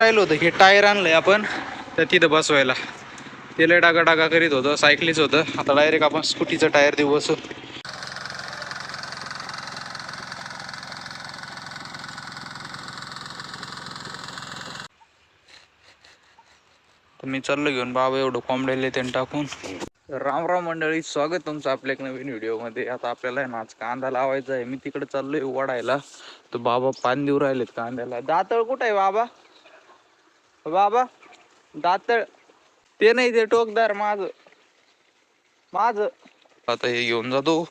राहिलो होतं हे टायर आणलंय आपण तर तिथं बसवायला. ते लय डागा डागा करीत होतं, सायकलीच होतं. आता डायरेक्ट आपण स्कूटीचं टायर देऊ बसू. तर मी चाललो घेऊन बाबा एवढं कोंबड्याला त्यांनी टाकून. राम राम मंडळी, स्वागत तुमचं आपल्या एक नवीन व्हिडिओमध्ये. आता आपल्याला आहे ना आज कांदा लावायचा आहे. मी तिकडे चाललोय वडायला, तर बाबा पाणी देऊ राहिलेत कांद्याला. दातळ कुठं आहे बाबा? बाबा दातळ ते नाही, ते टोकदार माझ माझ आता हे घेऊन जातो.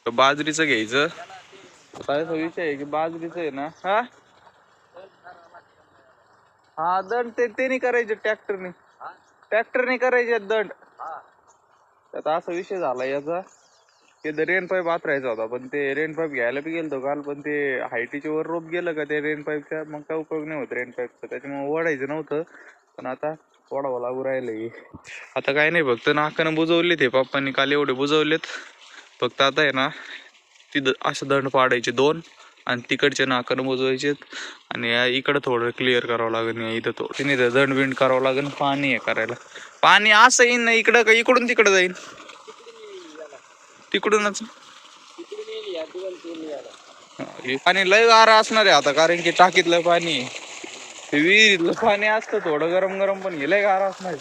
बाजरीचं घ्यायचं. काय विषय आहे की बाजरीचं आहे ना. हा दंड ते नाही करायचे, ट्रॅक्टरने करायचे दंड. आता असा विषय झाला याचा, ते रेन पाईप आथरायचा होता, पण ते रेन पाईप घ्यायला बी गेलतो काल, पण ते हायटीच्या वर रोप गेलं का ते रेन पाईपच्या, मग काय उपयोग नाही होत रेन पाईपचा. त्याच्यामुळे ओढायचं नव्हतं, पण आता ओढावं लागू राहिलंय. आता काय नाही, फक्त नाकानं बुजवलेत हे पप्पांनी काल, एवढे बुजवलेत. फक्त आता आहे ना तिथं असं दंड पाडायचे 2 आणि तिकडचे नाकानं बुजवायचे, आणि इकडं थोडं क्लिअर करावं लागेल. इथं थोडं तिने दंड बिंड करावं लागेल. पाणी हे करायला पाणी असं येईन ना इकडं, का इकडून तिकडं जाईल? तिकडूनच पाणी लय गार असणार आहे आता, कारण की टाकीतलं पाणी, विहिरीतलं पाणी असतं थोडं गरम गरम, पण हे लय गार असणार.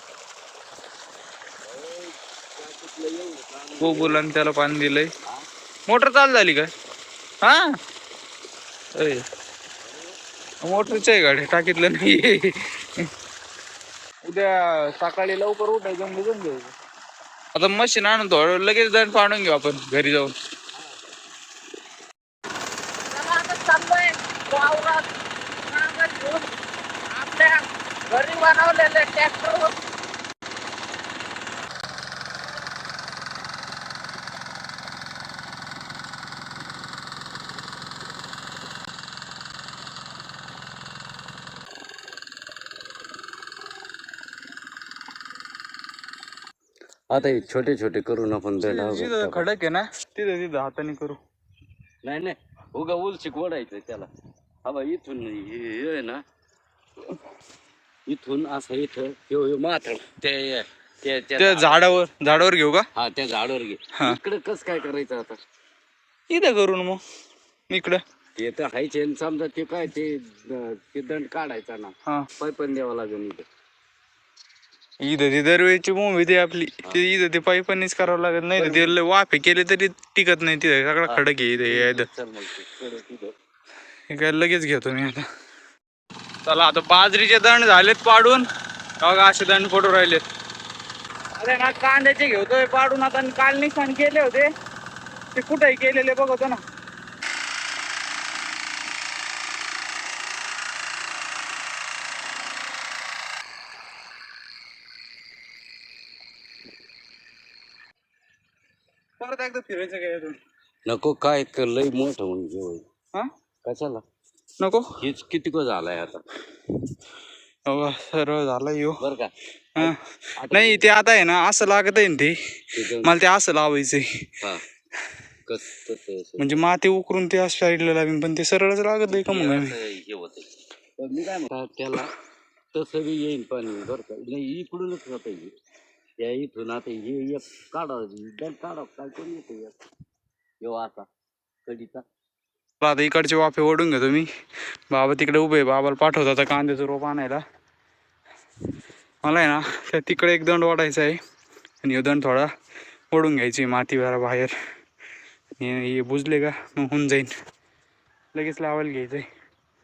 बोलान त्याला पाणी दिलंय. मोटर चालू झाली का? हा मोटरची आहे गाडी, टाकीतलं नाही. उद्या सकाळी लवकर उठायचं, निघून घ्यायचं. आता मशीन आणून थोडं लगेच दंड पाडून घेऊ आपण घरी जाऊन. आपल्या घरी बनवलेले ट्रॅक्टर. आता हे छोटे छोटे करून आपण खडक आहे ना, तिथं हाताने करू. नाही उगा उलशिक ओढायचं त्याला. हा इथून हे आहे ना, इथून असं इथं मात्र त्या झाडावर घेऊ का? हा त्या झाडावर घे. इकडे कस काय करायचं आता? इथं करू ना मग इकडं. ते तर हायचे, समजा ते काय ते दंड काढायचा ना, पायपण द्यावा लागेल इथं. इथं ती दरवेळची मुंबई ती आपली, ते इथं ते पाईपांनीच करावं लागत. नाही ते वाफे केले तरी टिकत नाही, तिथे सगळा खडक आहे इथं. हे काय लगेच घेतो मी आता. चला आता बाजरीचे दंड झालेत पाडून, बघा असे दंड पडू राहिलेत. अरे ना कांद्याचे घेतोय पाडून आता. काल निशाण केले होते ते कुठेही केलेले बघतो ना. परत एकदा फिरायचं काय? नको काय लय मोठं म्हणजे हा कशाला नको, हेच किती को झालाय आता. सरळ झालं यो बर का. नाही ते आता आहे ना असं लागत आहे ना, ते मला ते असं लावायचंय. म्हणजे माती उकरून ते असं साईडला लावीन, पण ते सरळच लागत आहे का मग? हे होत मी काय म्हणतात त्याला, तसं बी येईल पाणी बरं का. नाही इकडूनच होत या इथून. आता हे एक काढा काय कोण येतो आता कधीचा. आता इकडचे वाफे ओढून घेतो मी. बाबा तिकडे उभे, बाबाला पाठवतो आता कांद्याचं रोप आणायला. मला आहे ना त्या तिकडे एक दंड ओढायचा आहे, आणि हे दंड थोडा ओढून घ्यायची माती बाहेर. हे बुजले का मग होऊन जाईन, लगेच लावायला घ्यायचंय.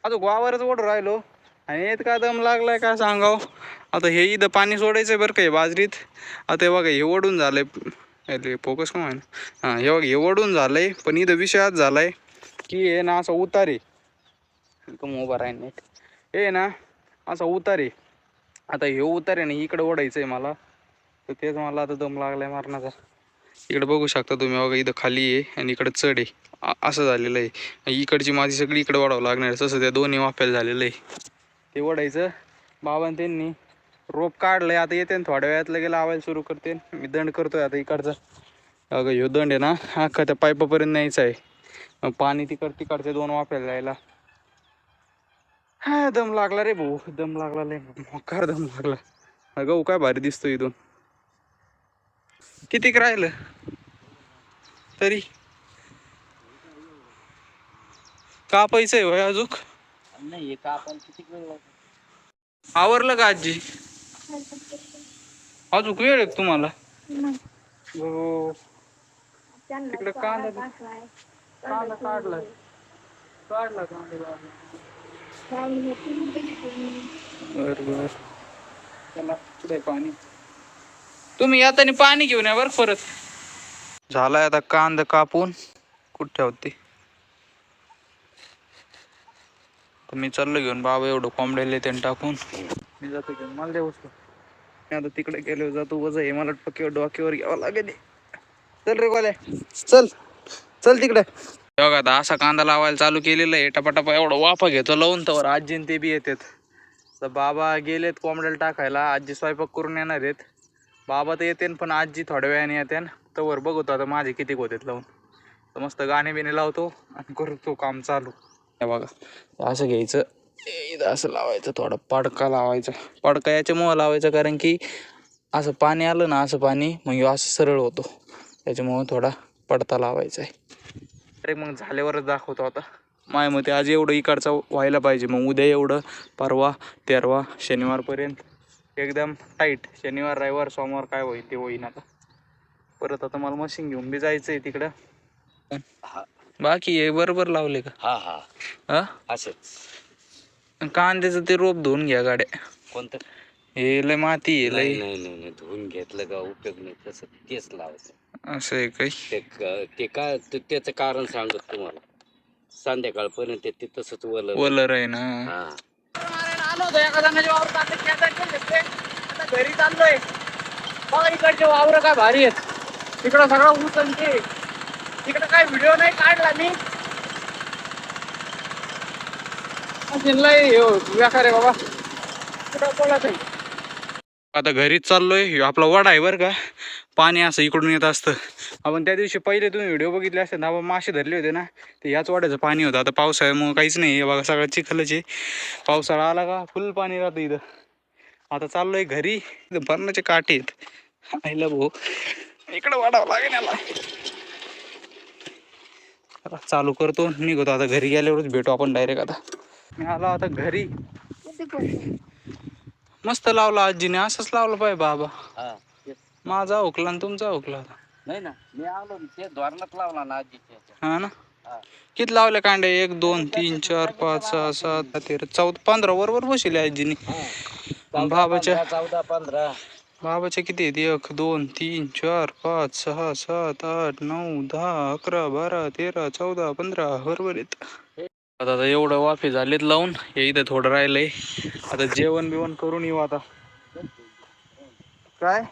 आता गोवावरच ओढून राहिलो आणि इतका दम लागलाय काय सांगाव. आता हे इथं पाणी सोडायचंय बरं का हे बाजरीत. आता हे बघा हे ओढून झालंय, अरे फोकस का आहे ना. हे बघा हे ओढून झालंय, पण इथं विषय आज झालाय की हे ना असं उतार आहे. उभा राहील नाही हे ना असा उतार आहे. आता हे उतार आहे ना इकडे ओढायचंय मला, तर तेच मला आता दम लागलाय मारण्याचा. इकडे बघू शकता तुम्ही, बघा इथं खाली आहे आणि इकडे चढ आहे, असं झालेलं आहे. इकडची माती सगळी इकडे वाढावं लागणार, तसं त्या दोन्ही वाफ्याला झालेलं आहे. ते ओढायचं. बाबांनी त्यांनी रोप काढलंय, आता येते थोड्या वेळात लगे लावायला सुरू करते. मी दंड करतोय आता इकडचा. अगं ह्यो दंड आहे ना अख्खा त्या पाईपापर्यंत न्यायचा आहे. पाणी तिकडचे 2 वाफ्याला जायला. दम लागला रे भाऊ, दम लागला लय मोकार दम लागला. गहू काय भारी दिसतो इथून. कितीक राहिलं तरी का पैसे आहे होय अजून? नाही हे का आपण किती वेळ लागतो? आवरलं का आजी? अजून वेळ आहे का तुम्हाला? हो. तिकडे कांदा कांदा काढलाय काढला कांदा. बर बर चला पुढे पाणी. तुम्ही येताना पाणी घेऊन या बरं परत. झालाय आता कांदा कापून. कुठे ठेवते तर मी चाललो घेऊन. बाबा एवढं कोंबड्याला त्याने टाकून मी जातो घेऊन. मला द्या उचलून. मी आता तिकडे गेलो जातो. वज आहे मला पक्क्यावर डोक्यावर घ्यावं लागेल. चल रे गोल्या चल चल तिकडे. बघा आता असा कांदा लावायला चालू केलेला आहे. टपाटपा एवढा वाफा घेतो लावून. तर आजीन ते बी येतात. तर बाबा गेलेत कोंबड्याला टाकायला. आजी स्वयंपाक करून येणार आहेत. बाबा तर येते पण आजी थोड्या वेळाने येते. तर बघतो आता माझे किती होतात लावून. तर मस्त गाणे बिणे लावतो आणि करतो काम चालू. हे बघा असं घ्यायचं इथं असं लावायचं. थोडा पडका लावायचा. पडका याच्यामुळं लावायचा कारण की असं पाणी आलं ना असं पाणी मग असं सरळ होतो. त्याच्यामुळं थोडा पडता लावायचा आहे. अरे मग झाल्यावरच दाखवतो आता. माझ्या मते आज एवढं इकडचा व्हायला पाहिजे. मग उद्या एवढं परवा तेरवा शनिवारपर्यंत एकदम टाईट. शनिवार रविवार सोमवार काय होईल ते होईन आता. परत आता मला मशीन घेऊन बी जायचं आहे तिकडं. बाकी हे बरोबर लावले का? हा हा हा असंच. कांद्याचं ते रोप धुवून घ्या गाड्या. कोणतं? हे लय माती आहे लय. नाही धुवून घेतलं का उपयोग नाही. तसं तेच लावायचं. असं आहे काही. ते काय त्याचं कारण सांगतो तुम्हाला. संध्याकाळपर्यंत ते तसंच वलर आहे ना. आलो होतो एका जणाच्या वावर आता घरी चाललोय. बघा इकडचे वावर काय भारी आहेत. तिकडं सगळं ऊस ते. तिकडं काय व्हिडिओ नाही काढला मी. व्याकार आहे बाबा. आता घरीच चाललोय. आपला वडा आहे बरं का. पाणी असं इकडून येत असतं. आपण त्या दिवशी पहिले तुम्ही व्हिडिओ बघितले असते ना. आपण मासे धरले होते ना ते याच वाड्याचं पाणी होतं. आता पावसाळ्यामुळं काहीच नाही आहे बघा. सगळं चिखलच आहे. पावसाळा आला का फुल पाणी राहतं इथं. आता चाललोय घरी. इथं भरण्याचे काटे आहेत. आईला भाऊ इकडं वाढावं लागेल याला. चालू करतो निघतो आता. घरी गेल्यावरच भेटू आपण डायरेक्ट. आता मी आलो आता घरी. मस्त लावला आजीने. असंच लावलं पाहिजे बाबा. माझा ओकला आणि तुमचा ओकला होता. नाही ना मी आलो ते धोरणात लावला ना आजीच्या. हा ना. किती लावले कांडे? 1 2 3 4 5 6 7 13 14 15 बरोबर बसले आजीने. बाबाच्या 14 15. बाबाच्या किती आहेत? 1 2 3 4 5 6 7 8 9 10 11 12 13 14 15 बरोबर आहेत. आता एवढं वाफे झालेत लावून. हे इथं थोडं राहिलंय. आता जेवण बिवण करून येऊ आता. काय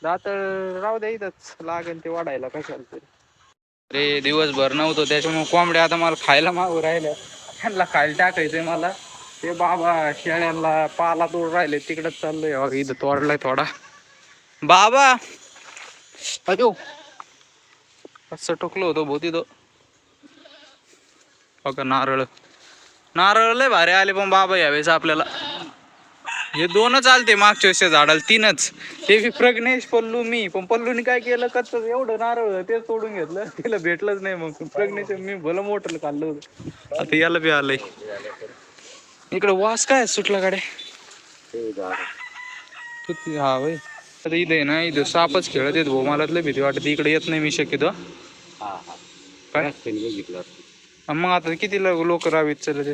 दात राहू द्या इथंच. लागेल ते वाढायला कशाला तरी. अरे दिवसभर नव्हतं त्याच्यामुळे कोंबड्या आता मला खायला मागू राहिल्या. त्यांना खायला टाकायचंय मला. ते बाबा शेळ्यांना पाला तोड राहिले तिकडच चाललोय. इथं तोडलाय थोडा. बाबा अयो असं टोकलं होतं भोवती तो. बघा नारळ. नारळ लय भारी आले पण बाबा यावेळेस आपल्याला. हे 2च आलते मागच्या वर्षी झाडाला. 3च. ते बी प्रज्ञेश पल्लू मी. पण पल्लूनी काय केलं कच्च एवढं नारळ ते तोडून घेतलं. तिला भेटलंच नाही. मग प्रज्ञेश मी भलं मोठं खाल्लं होतं. आता याला बी आलंय. इकडे वास काय सुटला गाड्या. हा वय. आता इथे ना इथं सापच खेळत येत भाऊ. मला लय भीती वाटते. इकडे येत नाही मी शक्यतो. काय मग आता किती लोक रावीत चालले.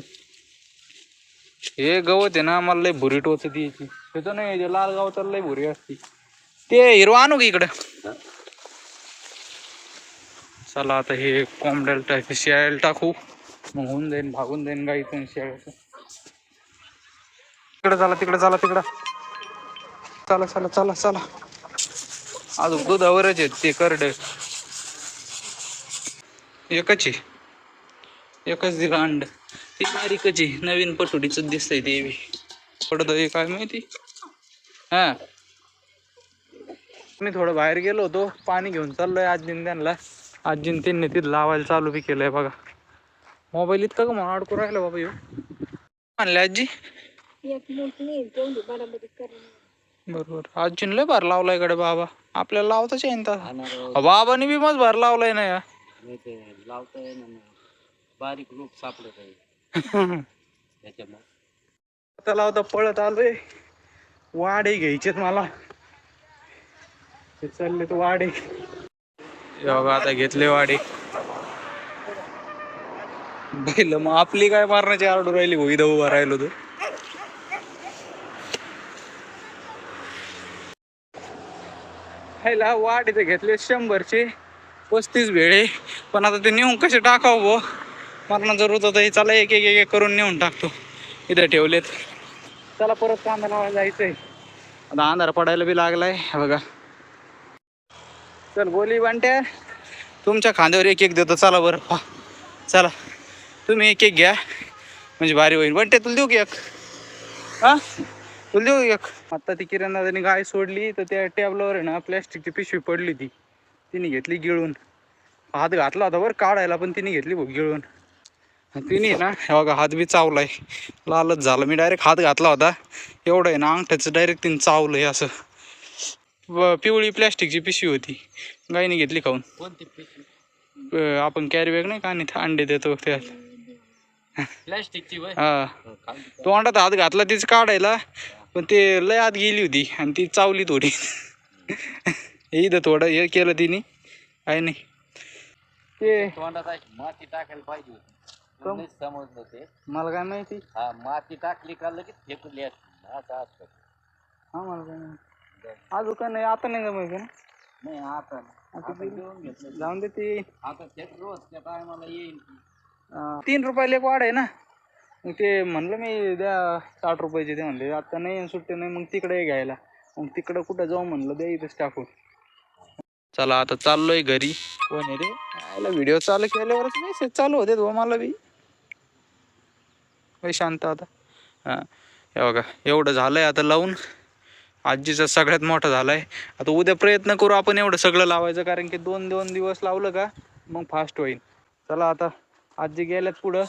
हे गवत आहे ना मला लय भुरी टोचत यायची. त्याचं नाही लाल गाव तर लय भुरी असती. ते हिरवा आणू का इकडं. चला आता हे कोंबड्याला टाक शेळ्याला टाकू. मग होऊन जाईन. भागून जाईन गाईचं शेळ्याचं. तिकडं चला तिकडं चला तिकडं. चला चला चला चला. अजून दुधावरच आहेत ते करड. एकच दिला अंड. ती बारीकच आहे. नवीन पटुडीच दिसतंय ते बी. पडत काय माहिती. हा मी थोडं बाहेर गेलो होतो. पाणी घेऊन चाललोय आजीन त्यांना. आजीन त्यांनी तिथं लावायला चालू बी केलंय बघा. मोबाईल इतका का म्हणून अडकू राहिला बाबा ह्यो. म्हणले आजी? बरोबर, आजीने लय भार लावलाय कडे बाबा, आपल्याला लावताच येईन तर. बाबाने बी मस्त भार लावलाय ना या. लावता येणार बारीक रूप सापडत आहे त्याच्यामुळे. आता लावता पळत आलोय, वाडे घ्यायचेत मला. चालले तर वाडे. बघा आता घेतले वाडे. बैल मग आपली काय मारण्याची आरडू राहिली हो, इथं उभा राहिलो तो. ह्याला वाट इथे घेतले 100चे 35 भेळे, पण आता ते नेऊन कसे टाकावं भो, मारणं जरूर होतं. चला एक एक एक करून नेऊन टाकतो. इथं ठेवलेत. चला परत कांदा लावायला जायचंय. आता अंधार पडायला बी लागलाय बघा. चल बोली बंट्या, तुमच्या खांद्यावर एक एक देतो. चला बरं, हा चला तुम्ही एक एक घ्या म्हणजे भारी होईल. बंट्या तुला देऊ की एक? हा तुला देऊ एक? आता ती किराणा दादानी गाय सोडली तर त्या टेबलावर आहे ना प्लॅस्टिकची पिशवी पडली, तिने घेतली गिळून. हात घातला होता बरं काढायला, पण तिने घेतली भाऊ गिळून. तिने ना हे बघा हात बी चावलाय, लालच झालं. मी डायरेक्ट हात घातला होता एवढं आहे ना, अंगठ्याचं डायरेक्ट तिने चावलंय असं. पिवळी प्लॅस्टिकची पिशवी होती, गायने घेतली खाऊन. कोणती पिशवी? आपण कॅरी बॅग नाही का, आणि अंडे देतो त्यात प्लॅस्टिकची. हा, तोंडात हात घातला तीच काढायला, पण ते लय आत गेली होती आणि ती चावली थोडी. इथं थोडं हे केलं तिने, काय नाही ते तोंडात माती टाकायला पाहिजे होती. समजलं ते मला काय माहिती. हा, माती टाकली का लगेच फेकली असती. हा मला काय नाही अजून काय नाही. आता नाही जमायचं ना. नाही आता घेऊन घेतलं, जाऊन दे ते. आता रोज त्या टायमाला येईल. 3 रुपयाला एक वाढ आहे ना, मग ते म्हणलं मी द्या 60 रुपयाचे. ते म्हणले आता नाही सुट्टे नाही, मग तिकडे घ्यायला. मग तिकडं कुठं जाऊ म्हणलं, द्या इथंच टाकून. चला आता चाललोय घरी. कोण आहे रे? आयला व्हिडिओ चालू केल्यावरच मेसेज चालू होते तो मला बी. शांत आता. हां हे बघा एवढं झालंय आता लावून. आजीचा सगळ्यात मोठा झालाय. आता उद्या प्रयत्न करू आपण एवढं सगळं लावायचं, कारण की 2 दिवस लावलं का मग फास्ट होईल. चला आता आजी गेल्यात पुढं,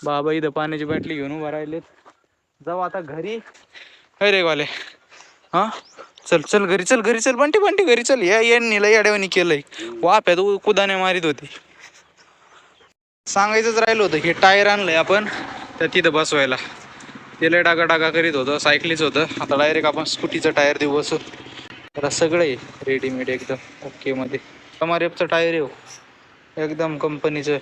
बाबा इथं पाण्याची बाटली घेऊन उभा राहिलेत. जाऊ आता घरी. अरे वाले हां चल चल घरी चल, घरी चल. बंटी बंटी घरी चल. या यांनी लय अडवणी केलंय, वाप्यात कुदाने मारित होती. सांगायचंच राहिलं होतं की टायर आणलंय आपण त्या तिथं बसवायला. ते लय डागा डागा करीत होतं, सायकलीच होतं. आता डायरेक्ट आपण स्कूटीचं टायर देऊ बसू. तर सगळं आहे रेडीमेड एकदम ओके मध्ये. MRFचं टायर आहे हो, एकदम कंपनीचं.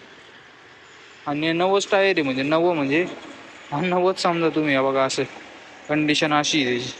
आणि 90 टायर आहे, म्हणजे 90 म्हणजे 90 समजा तुम्ही. बघा असं कंडिशन अशी आहे त्याची.